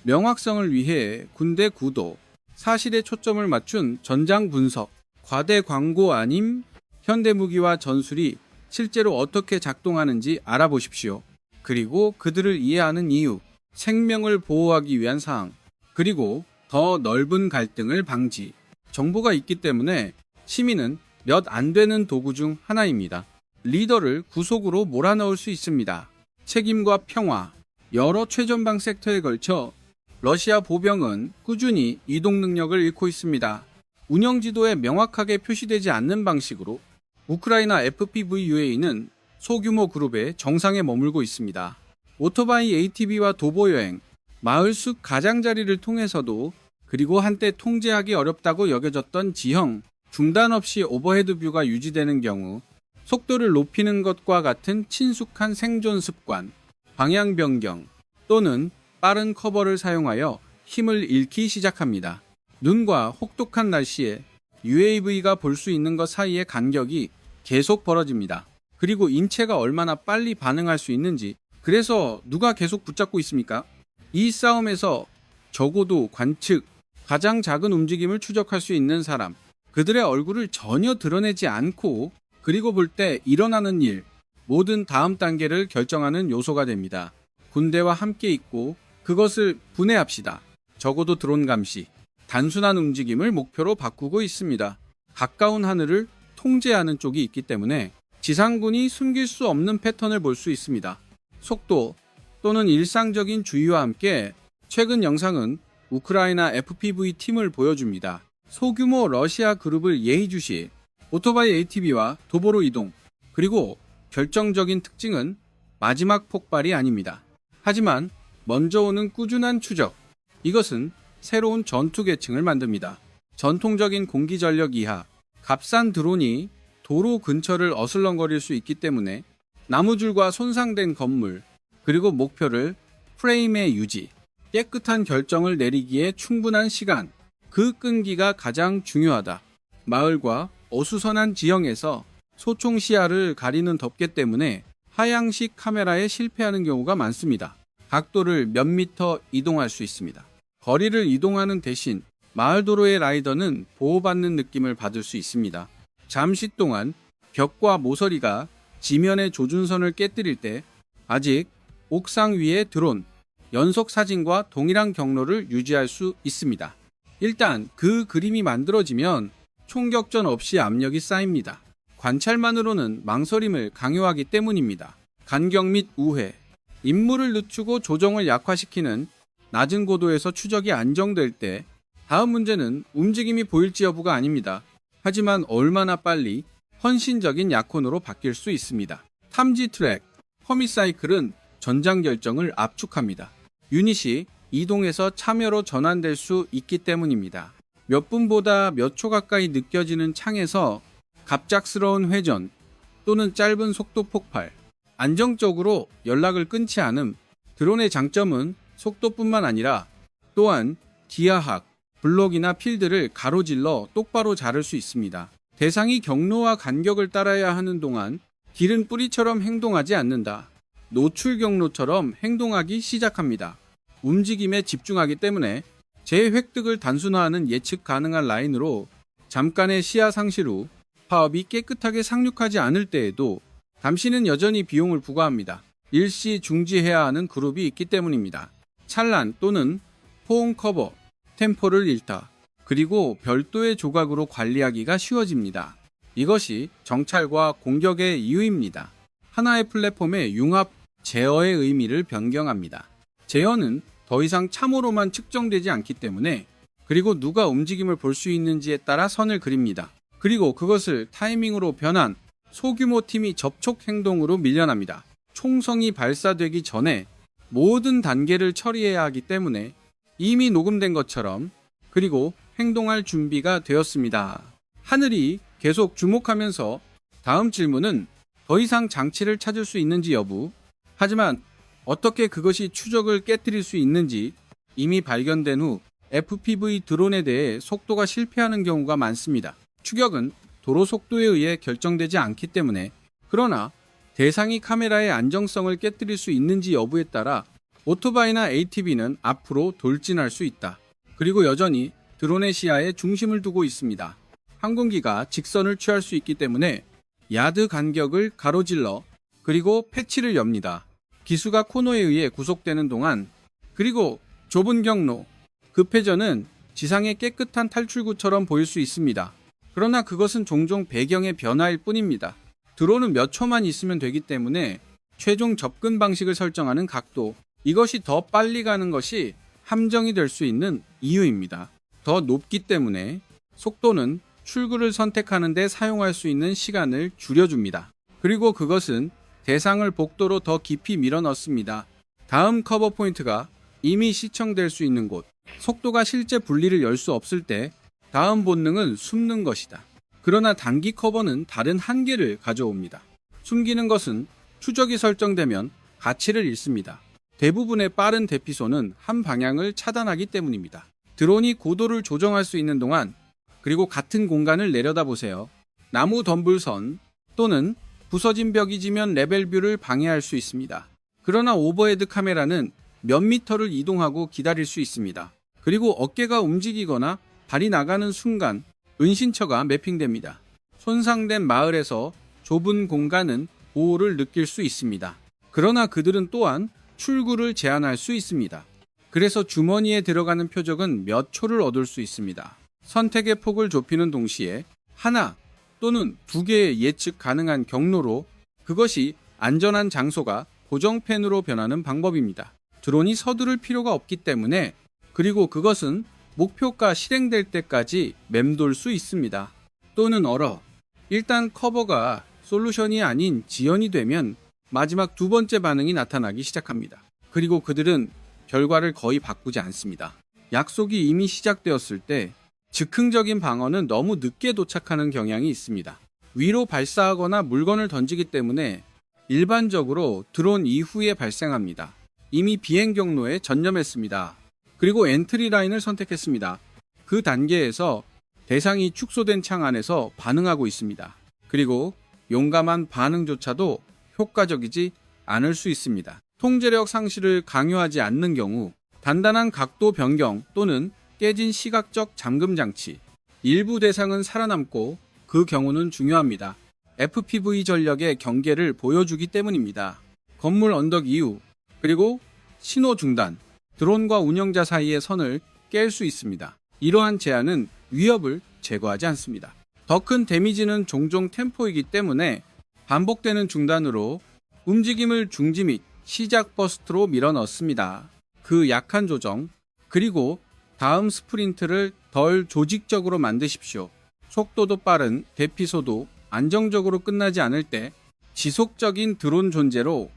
명확성을 위해 군대 구도, 사실에 초점을 맞춘 전장 분석, 과대 광고 아님 현대 무기와 전술이 실제로 어떻게 작동하는지 알아보십시오. 그리고 그들을 이해하는 이유, 생명을 보호하기 위한 사항, 그리고 더 넓은 갈등을 방지. 정보가 있기 때문에 시민은 몇 안 되는 도구 중 하나입니다. 리더를 구속으로 몰아넣을 수 있습니다. 책임과 평화, 여러 최전방 섹터에 걸쳐 러시아 보병은 꾸준히 이동 능력을 잃고 있습니다. 운영 지도에 명확하게 표시되지 않는 방식으로 우크라이나 FPVUA는 소규모 그룹의 정상에 머물고 있습니다. 오토바이 ATV와 도보 여행, 마을 숲 가장자리를 통해서도 그리고 한때 통제하기 어렵다고 여겨졌던 지형, 중단 없이 오버헤드 뷰가 유지되는 경우 속도를 높이는 것과 같은 친숙한 생존 습관, 방향 변경 또는 빠른 커버를 사용하여 힘을 잃기 시작합니다. 눈과 혹독한 날씨에 UAV가 볼 수 있는 것 사이의 간격이 계속 벌어집니다. 그리고 인체가 얼마나 빨리 반응할 수 있는지, 그래서 누가 계속 붙잡고 있습니까? 이 싸움에서 적어도 관측, 가장 작은 움직임을 추적할 수 있는 사람, 그들의 얼굴을 전혀 드러내지 않고 그리고 볼 때 일어나는 일, 모든 다음 단계를 결정하는 요소가 됩니다. 군대와 함께 있고 그것을 분해합시다. 적어도 드론 감시, 단순한 움직임을 목표로 바꾸고 있습니다. 가까운 하늘을 통제하는 쪽이 있기 때문에 지상군이 숨길 수 없는 패턴을 볼 수 있습니다. 속도 또는 일상적인 주의와 함께 최근 영상은 우크라이나 FPV 팀을 보여줍니다. 소규모 러시아 그룹을 예의주시, 오토바이 ATV와 도보로 이동, 그리고 결정적인 특징은 마지막 폭발이 아닙니다. 하지만 먼저 오는 꾸준한 추적, 이것은 새로운 전투 계층을 만듭니다. 전통적인 공기전력 이하, 값싼 드론이 도로 근처를 어슬렁거릴 수 있기 때문에 나무줄과 손상된 건물, 그리고 목표를 프레임에 유지, 깨끗한 결정을 내리기에 충분한 시간, 그 끈기가 가장 중요하다. 마을과 어수선한 지형에서 소총 시야를 가리는 덮개 때문에 하향식 카메라에 실패하는 경우가 많습니다. 각도를 몇 미터 이동할 수 있습니다. 거리를 이동하는 대신 마을 도로의 라이더는 보호받는 느낌을 받을 수 있습니다. 잠시 동안 벽과 모서리가 지면의 조준선을 깨뜨릴 때 아직 옥상 위의 드론, 연속 사진과 동일한 경로를 유지할 수 있습니다. 일단 그 그림이 만들어지면 총격전 없이 압력이 쌓입니다. 관찰만으로는 망설임을 강요하기 때문입니다. 간격 및 우회, 임무를 늦추고 조정을 약화시키는 낮은 고도에서 추적이 안정될 때 다음 문제는 움직임이 보일지 여부가 아닙니다. 하지만 얼마나 빨리 헌신적인 약혼으로 바뀔 수 있습니다. 탐지 트랙, 허미사이클은 전장 결정을 압축합니다. 유닛이 이동해서 참여로 전환될 수 있기 때문입니다. 몇 분보다 몇 초 가까이 느껴지는 창에서 갑작스러운 회전 또는 짧은 속도 폭발, 안정적으로 연락을 끊지 않음. 드론의 장점은 속도뿐만 아니라 또한 기하학, 블록이나 필드를 가로질러 똑바로 자를 수 있습니다. 대상이 경로와 간격을 따라야 하는 동안 길은 뿌리처럼 행동하지 않는다. 노출 경로처럼 행동하기 시작합니다. 움직임에 집중하기 때문에 제 획득을 단순화하는 예측 가능한 라인으로 잠깐의 시야 상실 후 파업이 깨끗하게 상륙하지 않을 때에도 감시는 여전히 비용을 부과합니다. 일시 중지해야 하는 그룹이 있기 때문입니다. 찬란 또는 포옹 커버, 템포를 잃다, 그리고 별도의 조각으로 관리하기가 쉬워집니다. 이것이 정찰과 공격의 이유입니다. 하나의 플랫폼의 융합 제어의 의미를 변경합니다. 제어는 더 이상 참호로만 측정되지 않기 때문에, 그리고 누가 움직임을 볼 수 있는지에 따라 선을 그립니다. 그리고 그것을 타이밍으로 변한 소규모 팀이 접촉 행동으로 밀려납니다. 총성이 발사되기 전에 모든 단계를 처리해야 하기 때문에 이미 녹음된 것처럼, 그리고 행동할 준비가 되었습니다. 하늘이 계속 주목하면서 다음 질문은 더 이상 장치를 찾을 수 있는지 여부, 하지만 어떻게 그것이 추적을 깨뜨릴 수 있는지, 이미 발견된 후 FPV 드론에 대해 속도가 실패하는 경우가 많습니다. 추격은 도로 속도에 의해 결정되지 않기 때문에, 그러나 대상이 카메라의 안정성을 깨뜨릴 수 있는지 여부에 따라 오토바이나 ATV는 앞으로 돌진할 수 있다. 그리고 여전히 드론의 시야에 중심을 두고 있습니다. 항공기가 직선을 취할 수 있기 때문에 야드 간격을 가로질러 그리고 패치를 엽니다. 기수가 코너에 의해 구속되는 동안, 그리고 좁은 경로, 급회전은 지상의 깨끗한 탈출구처럼 보일 수 있습니다. 그러나 그것은 종종 배경의 변화일 뿐입니다. 드론은 몇 초만 있으면 되기 때문에 최종 접근 방식을 설정하는 각도, 이것이 더 빨리 가는 것이 함정이 될 수 있는 이유입니다. 더 높기 때문에 속도는 출구를 선택하는 데 사용할 수 있는 시간을 줄여줍니다. 그리고 그것은 대상을 복도로 더 깊이 밀어넣습니다. 다음 커버 포인트가 이미 시청될 수 있는 곳. 속도가 실제 분리를 열 수 없을 때 다음 본능은 숨는 것이다. 그러나 단기 커버는 다른 한계를 가져옵니다. 숨기는 것은 추적이 설정되면 가치를 잃습니다. 대부분의 빠른 대피소는 한 방향을 차단하기 때문입니다. 드론이 고도를 조정할 수 있는 동안, 그리고 같은 공간을 내려다보세요. 나무 덤불선 또는 부서진 벽이 지면 레벨뷰를 방해할 수 있습니다. 그러나 오버헤드 카메라는 몇 미터를 이동하고 기다릴 수 있습니다. 그리고 어깨가 움직이거나 발이 나가는 순간 은신처가 매핑됩니다. 손상된 마을에서 좁은 공간은 보호를 느낄 수 있습니다. 그러나 그들은 또한 출구를 제한할 수 있습니다. 그래서 주머니에 들어가는 표적은 몇 초를 얻을 수 있습니다. 선택의 폭을 좁히는 동시에 하나 또는 두 개의 예측 가능한 경로로, 그것이 안전한 장소가 고정펜으로 변하는 방법입니다. 드론이 서두를 필요가 없기 때문에, 그리고 그것은 목표가 실행될 때까지 맴돌 수 있습니다. 또는 일단 커버가 솔루션이 아닌 지연이 되면 마지막 두 번째 반응이 나타나기 시작합니다. 그리고 그들은 결과를 거의 바꾸지 않습니다. 약속이 이미 시작되었을 때 즉흥적인 방어는 너무 늦게 도착하는 경향이 있습니다. 위로 발사하거나 물건을 던지기 때문에 일반적으로 드론 이후에 발생합니다. 이미 비행 경로에 전념했습니다. 그리고 엔트리 라인을 선택했습니다. 그 단계에서 대상이 축소된 창 안에서 반응하고 있습니다. 그리고 용감한 반응조차도 효과적이지 않을 수 있습니다. 통제력 상실을 강요하지 않는 경우, 단단한 각도 변경 또는 깨진 시각적 잠금 장치, 일부 대상은 살아남고 그 경우는 중요합니다. FPV 전력의 경계를 보여주기 때문입니다. 건물 언덕 이후, 그리고 신호 중단, 드론과 운영자 사이의 선을 깰 수 있습니다. 이러한 제한은 위협을 제거하지 않습니다. 더 큰 데미지는 종종 템포이기 때문에 반복되는 중단으로 움직임을 중지 및 시작 버스트로 밀어넣습니다. 그 약한 조정, 그리고 다음 스프린트를 덜 조직적으로 만드십시오. 속도도 빠른 대피소도 안정적으로 끝나지 않을 때 지속적인 드론 존재로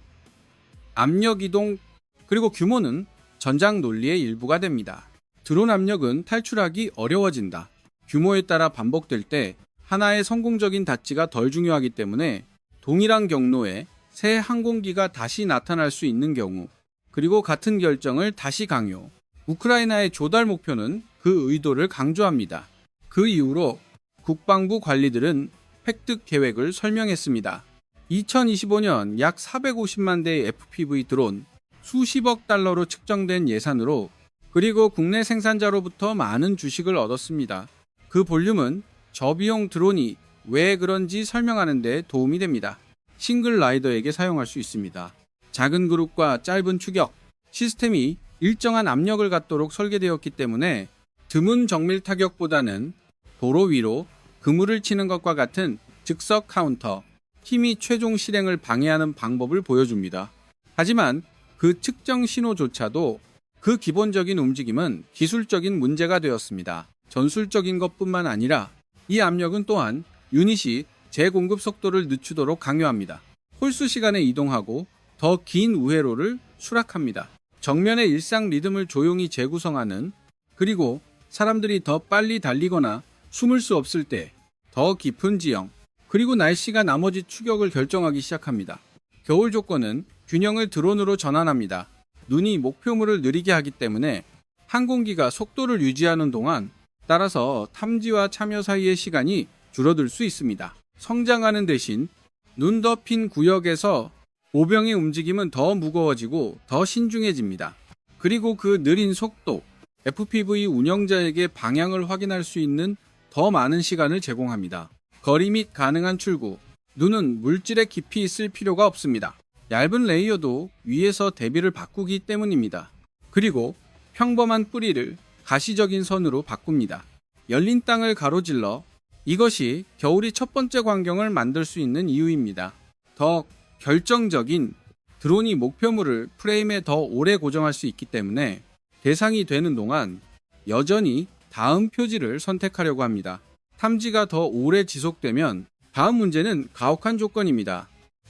압력 이동, 그리고 규모는 전장 논리의 일부가 됩니다. 드론 압력은 탈출하기 어려워진다. 규모에 따라 반복될 때 하나의 성공적인 다치가 덜 중요하기 때문에 동일한 경로에 새 항공기가 다시 나타날 수 있는 경우, 그리고 같은 결정을 다시 강요. 우크라이나의 조달 목표는 그 의도를 강조합니다. 그 이후로 국방부 관리들은 획득 계획을 설명했습니다. 2025년 약 450만 대의 FPV 드론, 수십억 달러로 측정된 예산으로, 그리고 국내 생산자로부터 많은 주식을 얻었습니다. 그 볼륨은 저비용 드론이 왜 그런지 설명하는 데 도움이 됩니다. 싱글 라이더에게 사용할 수 있습니다. 작은 그룹과 짧은 추격, 시스템이 일정한 압력을 갖도록 설계되었기 때문에 드문 정밀 타격보다는 도로 위로 그물을 치는 것과 같은 즉석 카운터, 힘이 최종 실행을 방해하는 방법을 보여줍니다. 하지만 그 측정 신호조차도, 그 기본적인 움직임은 기술적인 문제가 되었습니다. 전술적인 것뿐만 아니라 이 압력은 또한 유닛이 재공급 속도를 늦추도록 강요합니다. 홀수 시간에 이동하고 더 긴 우회로를 수락합니다. 정면의 일상 리듬을 조용히 재구성하는, 그리고 사람들이 더 빨리 달리거나 숨을 수 없을 때 더 깊은 지형, 그리고 날씨가 나머지 추격을 결정하기 시작합니다. 겨울 조건은 균형을 드론으로 전환합니다. 눈이 목표물을 느리게 하기 때문에 항공기가 속도를 유지하는 동안, 따라서 탐지와 참여 사이의 시간이 줄어들 수 있습니다. 성장하는 대신 눈 덮인 구역에서 모병의 움직임은 더 무거워지고 더 신중해집니다. 그리고 그 느린 속도, FPV 운영자에게 방향을 확인할 수 있는 더 많은 시간을 제공합니다. 거리 및 가능한 출구, 눈은 물질에 깊이 있을 필요가 없습니다. 얇은 레이어도 위에서 대비를 바꾸기 때문입니다. 그리고 평범한 뿌리를 가시적인 선으로 바꿉니다. 열린 땅을 가로질러 이것이 겨울이 첫 번째 광경을 만들 수 있는 이유입니다. 더 결정적인 드론이 목표물을 프레임에 더 오래 고정할 수 있기 때문에 대상이 되는 동안 여전히 다음 표지를 선택하려고 합니다. 탐지가 더 오래 지속되면 다음 문제는 가혹한 조건입니다.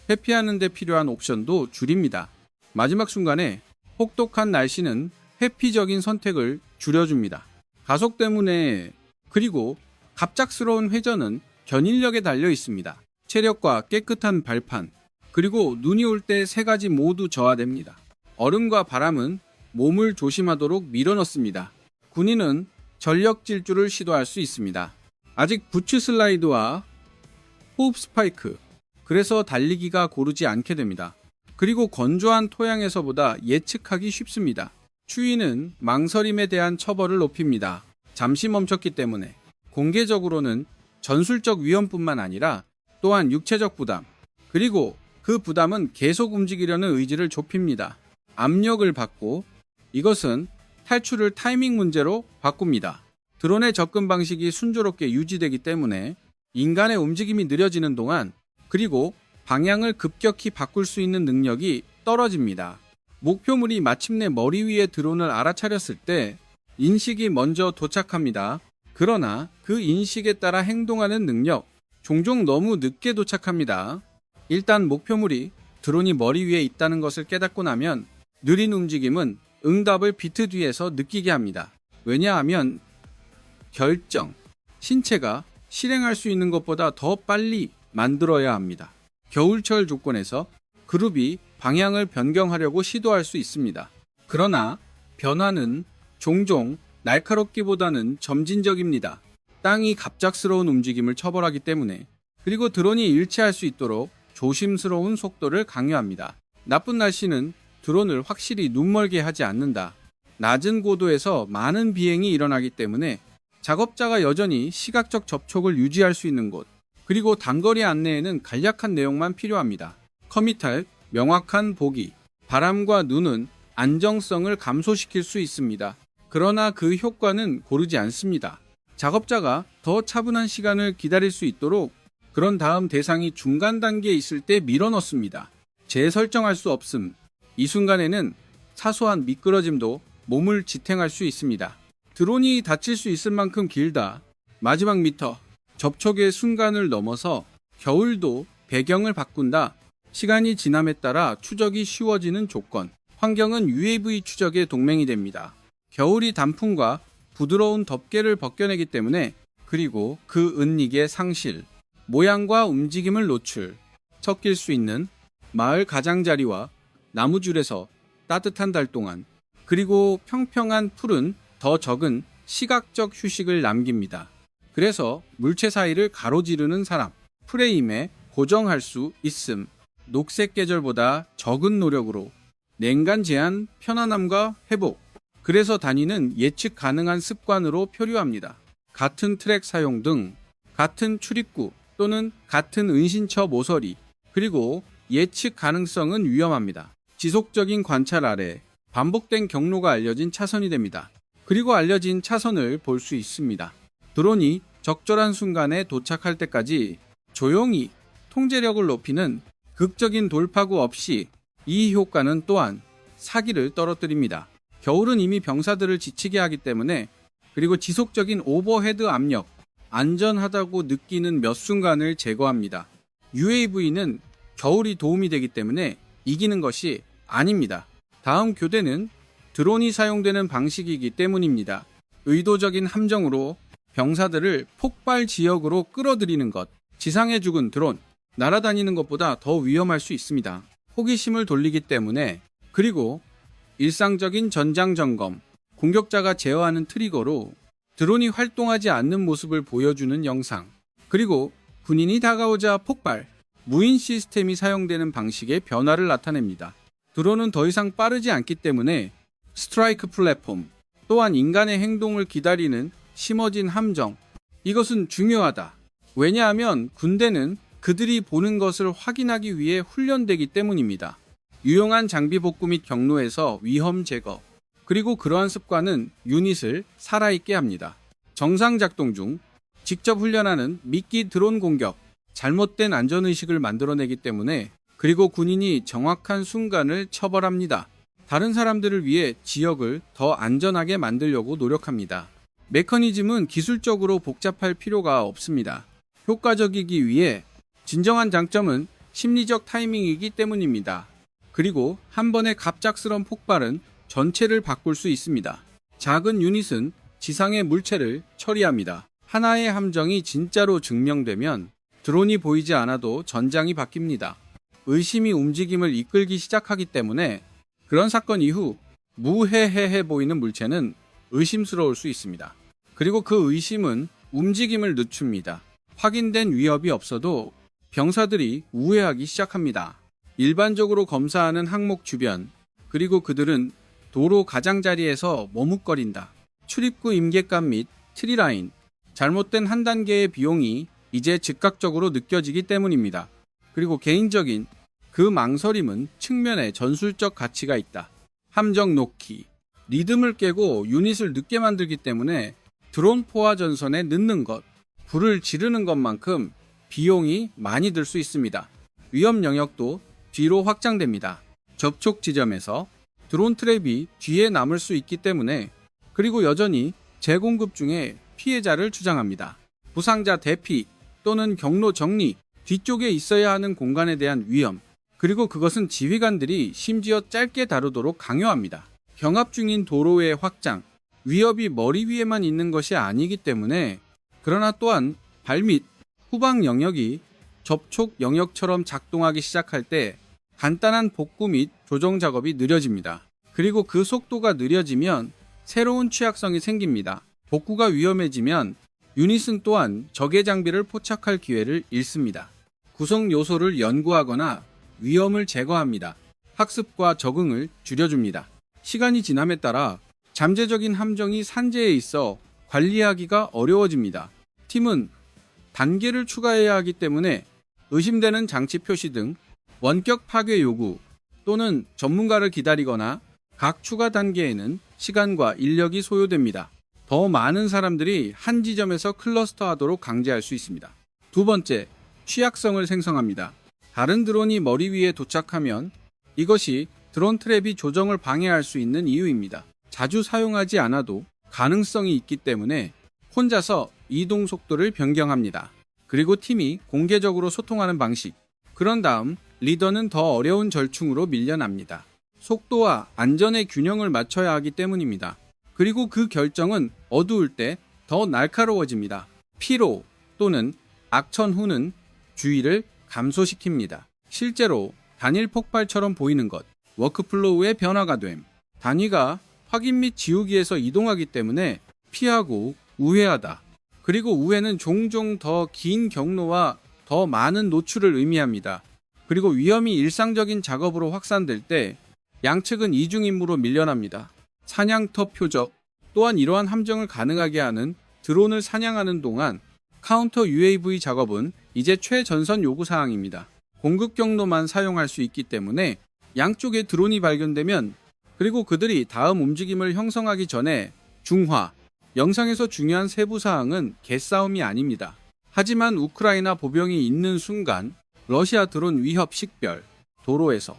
회피하는 데 필요한 옵션도 줄입니다. 마지막 순간에 혹독한 날씨는 회피적인 선택을 줄여줍니다. 가속 때문에 그리고 갑작스러운 회전은 견인력에 달려 있습니다. 체력과 깨끗한 발판, 그리고 눈이 올 때 세 가지 모두 저하됩니다. 얼음과 바람은 몸을 조심하도록 밀어넣습니다. 군인은 전력 질주를 시도할 수 있습니다. 아직 부츠 슬라이드와 호흡 스파이크, 그래서 달리기가 고르지 않게 됩니다. 그리고 건조한 토양에서보다 예측하기 쉽습니다. 추위는 망설임에 대한 처벌을 높입니다. 잠시 멈췄기 때문에 공개적으로는 전술적 위험뿐만 아니라 또한 육체적 부담, 그리고 그 부담은 계속 움직이려는 의지를 좁힙니다. 압력을 받고 이것은 탈출을 타이밍 문제로 바꿉니다. 드론의 접근 방식이 순조롭게 유지되기 때문에 인간의 움직임이 느려지는 동안 그리고 방향을 급격히 바꿀 수 있는 능력이 떨어집니다. 목표물이 마침내 머리 위에 드론을 알아차렸을 때 인식이 먼저 도착합니다. 그러나 그 인식에 따라 행동하는 능력, 종종 너무 늦게 도착합니다. 일단 목표물이 드론이 머리 위에 있다는 것을 깨닫고 나면 느린 움직임은 응답을 비트 뒤에서 느끼게 합니다. 왜냐하면 결정, 신체가 실행할 수 있는 것보다 더 빨리 만들어야 합니다. 겨울철 조건에서 그룹이 방향을 변경하려고 시도할 수 있습니다. 그러나 변화는 종종 날카롭기보다는 점진적입니다. 땅이 갑작스러운 움직임을 처벌하기 때문에, 그리고 드론이 일치할 수 있도록 조심스러운 속도를 강요합니다. 나쁜 날씨는 드론을 확실히 눈멀게 하지 않는다. 낮은 고도에서 많은 비행이 일어나기 때문에 작업자가 여전히 시각적 접촉을 유지할 수 있는 곳, 그리고 단거리 안내에는 간략한 내용만 필요합니다. 커밋할 명확한 보기, 바람과 눈은 안정성을 감소시킬 수 있습니다. 그러나 그 효과는 고르지 않습니다. 작업자가 더 차분한 시간을 기다릴 수 있도록 그런 다음 대상이 중간 단계에 있을 때 밀어넣습니다. 재설정할 수 없음. 이 순간에는 사소한 미끄러짐도 몸을 지탱할 수 있습니다. 드론이 다칠 수 있을 만큼 길다. 마지막 미터. 접촉의 순간을 넘어서 겨울도 배경을 바꾼다. 시간이 지남에 따라 추적이 쉬워지는 조건. 환경은 UAV 추적의 동맹이 됩니다. 겨울이 단풍과 부드러운 덮개를 벗겨내기 때문에, 그리고 그 은닉의 상실, 모양과 움직임을 노출, 섞일 수 있는 마을 가장자리와 나무줄에서 따뜻한 달 동안, 그리고 평평한 풀은 더 적은 시각적 휴식을 남깁니다. 그래서 물체 사이를 가로지르는 사람, 프레임에 고정할 수 있음, 녹색 계절보다 적은 노력으로 냉간 제한, 편안함과 회복, 그래서 단위는 예측 가능한 습관으로 표류합니다. 같은 트랙 사용 등 같은 출입구 또는 같은 은신처 모서리, 그리고 예측 가능성은 위험합니다. 지속적인 관찰 아래 반복된 경로가 알려진 차선이 됩니다. 그리고 알려진 차선을 볼 수 있습니다. 드론이 적절한 순간에 도착할 때까지 조용히 통제력을 높이는 극적인 돌파구 없이 이 효과는 또한 사기를 떨어뜨립니다. 겨울은 이미 병사들을 지치게 하기 때문에, 그리고 지속적인 오버헤드 압력, 안전하다고 느끼는 몇 순간을 제거합니다. UAV는 겨울이 도움이 되기 때문에 이기는 것이 아닙니다. 다음 교대는 드론이 사용되는 방식이기 때문입니다. 의도적인 함정으로 병사들을 폭발 지역으로 끌어들이는 것. 지상에 죽은 드론, 날아다니는 것보다 더 위험할 수 있습니다. 호기심을 돌리기 때문에, 그리고 일상적인 전장 점검, 공격자가 제어하는 트리거로 드론이 활동하지 않는 모습을 보여주는 영상, 그리고 군인이 다가오자 폭발, 무인 시스템이 사용되는 방식의 변화를 나타냅니다. 드론은 더 이상 빠르지 않기 때문에 스트라이크 플랫폼, 또한 인간의 행동을 기다리는 심어진 함정, 이것은 중요하다. 왜냐하면 군대는 그들이 보는 것을 확인하기 위해 훈련되기 때문입니다. 유용한 장비 복구 및 경로에서 위험 제거, 그리고 그러한 습관은 유닛을 살아있게 합니다. 정상 작동 중 직접 훈련하는 미끼 드론 공격, 잘못된 안전의식을 만들어내기 때문에, 그리고 군인이 정확한 순간을 처벌합니다. 다른 사람들을 위해 지역을 더 안전하게 만들려고 노력합니다. 메커니즘은 기술적으로 복잡할 필요가 없습니다. 효과적이기 위해 진정한 장점은 심리적 타이밍이기 때문입니다. 그리고 한 번의 갑작스런 폭발은 전체를 바꿀 수 있습니다. 작은 유닛은 지상의 물체를 처리합니다. 하나의 함정이 진짜로 증명되면 드론이 보이지 않아도 전장이 바뀝니다. 의심이 움직임을 이끌기 시작하기 때문에 그런 사건 이후 무해해해 보이는 물체는 의심스러울 수 있습니다. 그리고 그 의심은 움직임을 늦춥니다. 확인된 위협이 없어도 병사들이 우회하기 시작합니다. 일반적으로 검사하는 항목 주변, 그리고 그들은 도로 가장자리에서 머뭇거린다. 출입구 임계감 및 트리라인, 잘못된 한 단계의 비용이 이제 즉각적으로 느껴지기 때문입니다. 그리고 개인적인 그 망설임은 측면에 전술적 가치가 있다. 함정 놓기, 리듬을 깨고 유닛을 늦게 만들기 때문에 드론 포화 전선에 늦는 것, 불을 지르는 것만큼 비용이 많이 들 수 있습니다. 위험 영역도 뒤로 확장됩니다. 접촉 지점에서 드론 트랩이 뒤에 남을 수 있기 때문에, 그리고 여전히 재공급 중에 피해자를 주장합니다. 부상자 대피 또는 경로 정리, 뒤쪽에 있어야 하는 공간에 대한 위험, 그리고 그것은 지휘관들이 심지어 짧게 다루도록 강요합니다. 경합 중인 도로의 확장, 위협이 머리 위에만 있는 것이 아니기 때문에, 그러나 또한 발밑, 후방 영역이 접촉 영역처럼 작동하기 시작할 때 간단한 복구 및 조정 작업이 느려집니다. 그리고 그 속도가 느려지면 새로운 취약성이 생깁니다. 복구가 위험해지면 유닛은 또한 적의 장비를 포착할 기회를 잃습니다. 구성 요소를 연구하거나 위험을 제거합니다. 학습과 적응을 줄여줍니다. 시간이 지남에 따라 잠재적인 함정이 산재에 있어 관리하기가 어려워집니다. 팀은 단계를 추가해야 하기 때문에 의심되는 장치 표시 등 원격 파괴 요구 또는 전문가를 기다리거나 각 추가 단계에는 시간과 인력이 소요됩니다. 더 많은 사람들이 한 지점에서 클러스터하도록 강제할 수 있습니다. 두 번째, 취약성을 생성합니다. 다른 드론이 머리 위에 도착하면 이것이 드론 트랩이 조정을 방해할 수 있는 이유입니다. 자주 사용하지 않아도 가능성이 있기 때문에 혼자서 이동 속도를 변경합니다. 그리고 팀이 공개적으로 소통하는 방식. 그런 다음 리더는 더 어려운 절충으로 밀려납니다. 속도와 안전의 균형을 맞춰야 하기 때문입니다. 그리고 그 결정은 어두울 때 더 날카로워집니다. 피로 또는 악천 후는 주의를 감소시킵니다. 실제로 단일 폭발처럼 보이는 것, 워크플로우의 변화가 됨. 단위가 확인 및 지우기에서 이동하기 때문에 피하고 우회하다. 그리고 우회는 종종 더 긴 경로와 더 많은 노출을 의미합니다. 그리고 위험이 일상적인 작업으로 확산될 때 양측은 이중임무로 밀려납니다. 사냥터 표적, 또한 이러한 함정을 가능하게 하는 드론을 사냥하는 동안 카운터 UAV 작업은 이제 최전선 요구사항입니다. 공급 경로만 사용할 수 있기 때문에 양쪽에 드론이 발견되면, 그리고 그들이 다음 움직임을 형성하기 전에 중화, 영상에서 중요한 세부사항은 개싸움이 아닙니다. 하지만 우크라이나 보병이 있는 순간 러시아 드론 위협 식별, 도로에서,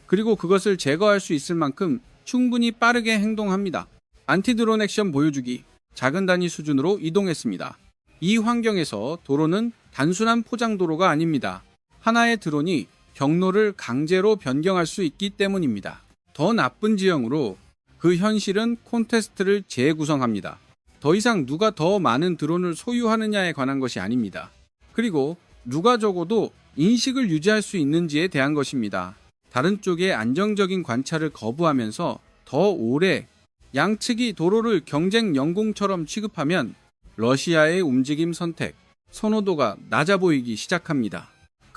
그리고 그것을 제거할 수 있을 만큼 충분히 빠르게 행동합니다. 안티드론 액션 보여주기, 작은 단위 수준으로 이동했습니다. 이 환경에서 도로는 단순한 포장도로가 아닙니다. 하나의 드론이 경로를 강제로 변경할 수 있기 때문입니다. 더 나쁜 지형으로 그 현실은 콘테스트를 재구성합니다. 더 이상 누가 더 많은 드론을 소유하느냐에 관한 것이 아닙니다. 그리고 누가 적어도 인식을 유지할 수 있는지에 대한 것입니다. 다른 쪽의 안정적인 관찰을 거부하면서 더 오래 양측이 도로를 경쟁 영공처럼 취급하면 러시아의 움직임 선택, 선호도가 낮아 보이기 시작합니다.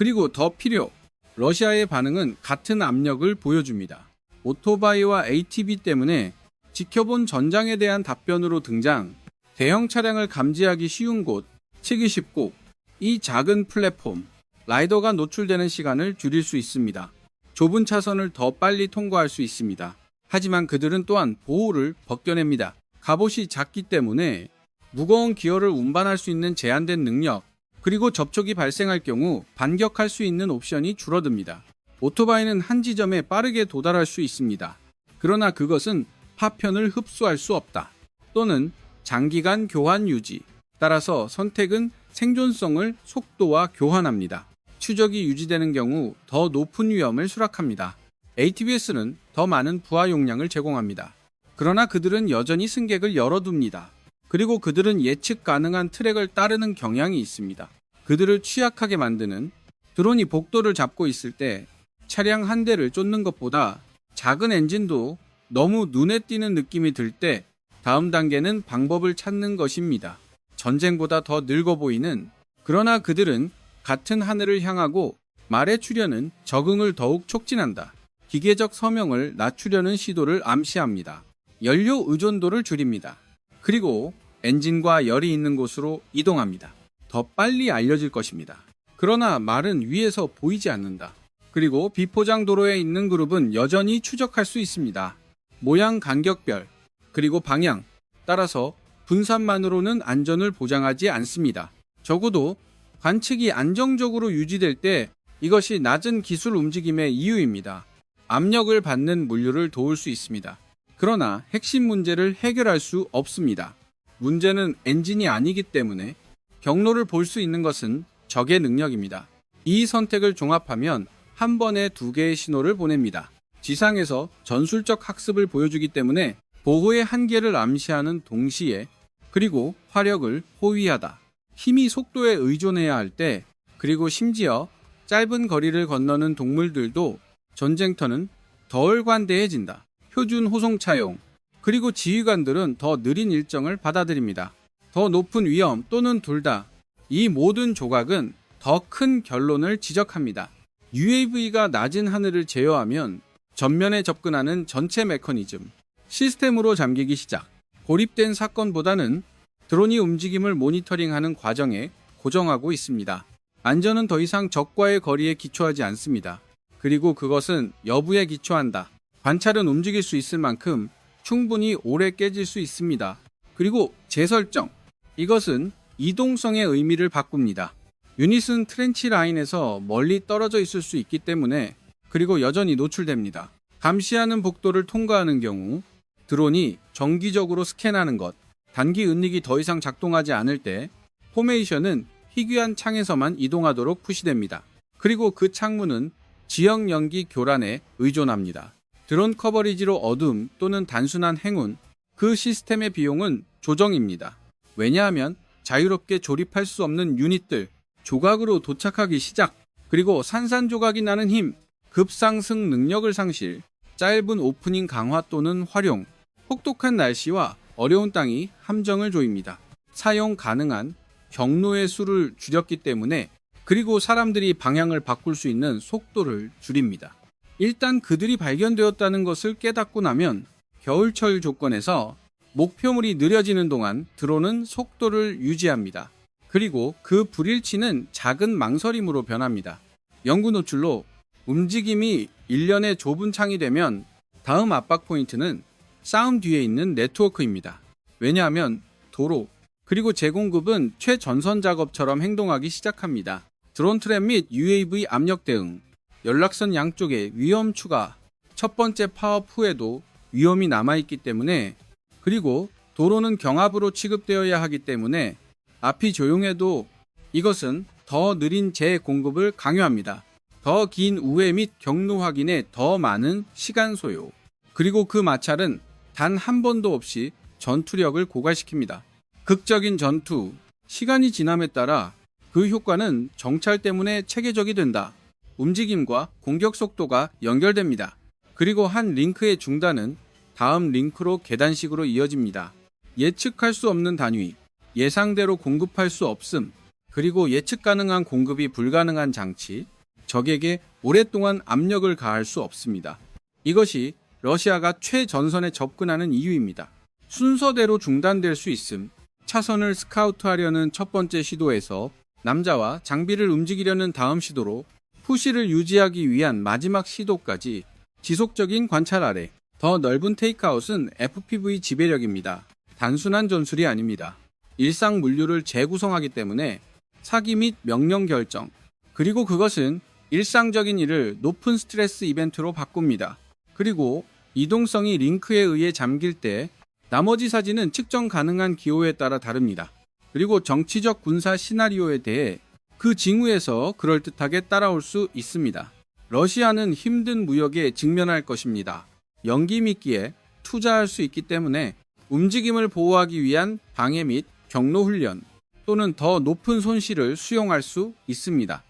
그리고 더 필요. 러시아의 반응은 같은 압력을 보여줍니다. 오토바이와 ATV 때문에 지켜본 전장에 대한 답변으로 등장. 대형 차량을 감지하기 쉬운 곳, 치기 쉽고 이 작은 플랫폼, 라이더가 노출되는 시간을 줄일 수 있습니다. 좁은 차선을 더 빨리 통과할 수 있습니다. 하지만 그들은 또한 보호를 벗겨냅니다. 갑옷이 작기 때문에 무거운 기어를 운반할 수 있는 제한된 능력, 그리고 접촉이 발생할 경우 반격할 수 있는 옵션이 줄어듭니다. 오토바이는 한 지점에 빠르게 도달할 수 있습니다. 그러나 그것은 파편을 흡수할 수 없다. 또는 장기간 교환 유지. 따라서 선택은 생존성을 속도와 교환합니다. 추적이 유지되는 경우 더 높은 위험을 수락합니다. ATVS는 더 많은 부하 용량을 제공합니다. 그러나 그들은 여전히 승객을 열어둡니다. 그리고 그들은 예측 가능한 트랙을 따르는 경향이 있습니다. 그들을 취약하게 만드는 드론이 복도를 잡고 있을 때 차량 한 대를 쫓는 것보다 작은 엔진도 너무 눈에 띄는 느낌이 들 때 다음 단계는 방법을 찾는 것입니다. 전쟁보다 더 늙어 보이는, 그러나 그들은 같은 하늘을 향하고 말의 출현은 적응을 더욱 촉진한다. 기계적 서명을 낮추려는 시도를 암시합니다. 연료 의존도를 줄입니다. 그리고 엔진과 열이 있는 곳으로 이동합니다. 더 빨리 알려질 것입니다. 그러나 말은 위에서 보이지 않는다. 그리고 비포장 도로에 있는 그룹은 여전히 추적할 수 있습니다. 모양 간격별, 그리고 방향, 따라서 분산만으로는 안전을 보장하지 않습니다. 적어도 관측이 안정적으로 유지될 때 이것이 낮은 기술 움직임의 이유입니다. 압력을 받는 물류를 도울 수 있습니다. 그러나 핵심 문제를 해결할 수 없습니다. 문제는 엔진이 아니기 때문에 경로를 볼 수 있는 것은 적의 능력입니다. 이 선택을 종합하면 한 번에 두 개의 신호를 보냅니다. 지상에서 전술적 학습을 보여주기 때문에 보호의 한계를 암시하는 동시에, 그리고 화력을 호위하다. 힘이 속도에 의존해야 할 때, 그리고 심지어 짧은 거리를 건너는 동물들도 전쟁터는 덜 관대해진다. 표준 호송차용, 그리고 지휘관들은 더 느린 일정을 받아들입니다. 더 높은 위험 또는 둘 다. 이 모든 조각은 더 큰 결론을 지적합니다. UAV가 낮은 하늘을 제어하면 전면에 접근하는 전체 메커니즘, 시스템으로 잠기기 시작. 고립된 사건보다는 드론이 움직임을 모니터링하는 과정에 고정하고 있습니다. 안전은 더 이상 적과의 거리에 기초하지 않습니다. 그리고 그것은 여부에 기초한다. 관찰은 움직일 수 있을 만큼 충분히 오래 깨질 수 있습니다. 그리고 재설정. 이것은 이동성의 의미를 바꿉니다. 유닛은 트렌치 라인에서 멀리 떨어져 있을 수 있기 때문에, 그리고 여전히 노출됩니다. 감시하는 복도를 통과하는 경우 드론이 정기적으로 스캔하는 것, 단기 은닉이 더 이상 작동하지 않을 때 포메이션은 희귀한 창에서만 이동하도록 푸시됩니다. 그리고 그 창문은 지역 연기 교란에 의존합니다. 드론 커버리지로 어둠 또는 단순한 행운, 그 시스템의 비용은 조정입니다. 왜냐하면 자유롭게 조립할 수 없는 유닛들, 조각으로 도착하기 시작, 그리고 산산조각이 나는 힘, 급상승 능력을 상실, 짧은 오프닝 강화 또는 활용, 혹독한 날씨와 어려운 땅이 함정을 조입니다. 사용 가능한 경로의 수를 줄였기 때문에, 그리고 사람들이 방향을 바꿀 수 있는 속도를 줄입니다. 일단 그들이 발견되었다는 것을 깨닫고 나면 겨울철 조건에서 목표물이 느려지는 동안 드론은 속도를 유지합니다. 그리고 그 불일치는 작은 망설임으로 변합니다. 연구 노출로 움직임이 일련의 좁은 창이 되면 다음 압박 포인트는 싸움 뒤에 있는 네트워크입니다. 왜냐하면 도로, 그리고 제공급은 최전선 작업처럼 행동하기 시작합니다. 드론 트랩 및 UAV 압력 대응, 연락선 양쪽에 위험 추가, 첫 번째 파업 후에도 위험이 남아있기 때문에, 그리고 도로는 경합으로 취급되어야 하기 때문에 앞이 조용해도 이것은 더 느린 재공급을 강요합니다. 더 긴 우회 및 경로 확인에 더 많은 시간 소요. 그리고 그 마찰은 단 한 번도 없이 전투력을 고갈시킵니다. 극적인 전투, 시간이 지남에 따라 그 효과는 정찰 때문에 체계적이 된다. 움직임과 공격 속도가 연결됩니다. 그리고 한 링크의 중단은 다음 링크로 계단식으로 이어집니다. 예측할 수 없는 단위, 예상대로 공급할 수 없음, 그리고 예측 가능한 공급이 불가능한 장치, 적에게 오랫동안 압력을 가할 수 없습니다. 이것이 러시아가 최전선에 접근하는 이유입니다. 순서대로 중단될 수 있음. 차선을 스카우트하려는 첫 번째 시도에서 남자와 장비를 움직이려는 다음 시도로 푸시를 유지하기 위한 마지막 시도까지 지속적인 관찰 아래 더 넓은 테이크아웃은 FPV 지배력입니다. 단순한 전술이 아닙니다. 일상 물류를 재구성하기 때문에 사기 및 명령 결정, 그리고 그것은 일상적인 일을 높은 스트레스 이벤트로 바꿉니다. 그리고 이동성이 링크에 의해 잠길 때 나머지 사진은 측정 가능한 기호에 따라 다릅니다. 그리고 정치적 군사 시나리오에 대해 그 징후에서 그럴듯하게 따라올 수 있습니다. 러시아는 힘든 무역에 직면할 것입니다. 연기 미끼에 투자할 수 있기 때문에 움직임을 보호하기 위한 방해 및 경로 훈련 또는 더 높은 손실을 수용할 수 있습니다.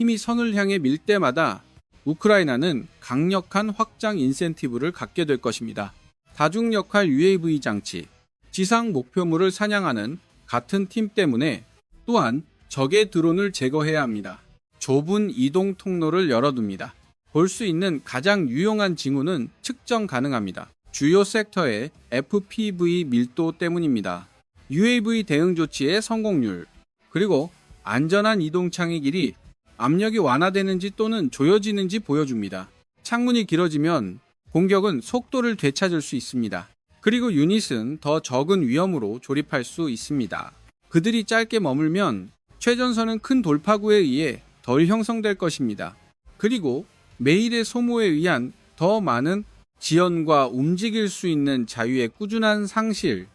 힘이 선을 향해 밀 때마다 우크라이나는 강력한 확장 인센티브를 갖게 될 것입니다. 다중역할 UAV 장치, 지상 목표물을 사냥하는 같은 팀 때문에 또한 적의 드론을 제거해야 합니다. 좁은 이동 통로를 열어둡니다. 볼 수 있는 가장 유용한 징후는 측정 가능합니다. 주요 섹터의 FPV 밀도 때문입니다. UAV 대응 조치의 성공률, 그리고 안전한 이동창의 길이 압력이 완화되는지 또는 조여지는지 보여줍니다. 창문이 길어지면 공격은 속도를 되찾을 수 있습니다. 그리고 유닛은 더 적은 위험으로 조립할 수 있습니다. 그들이 짧게 머물면 최전선은 큰 돌파구에 의해 덜 형성될 것입니다. 그리고 매일의 소모에 의한 더 많은 지연과 움직일 수 있는 자유의 꾸준한 상실,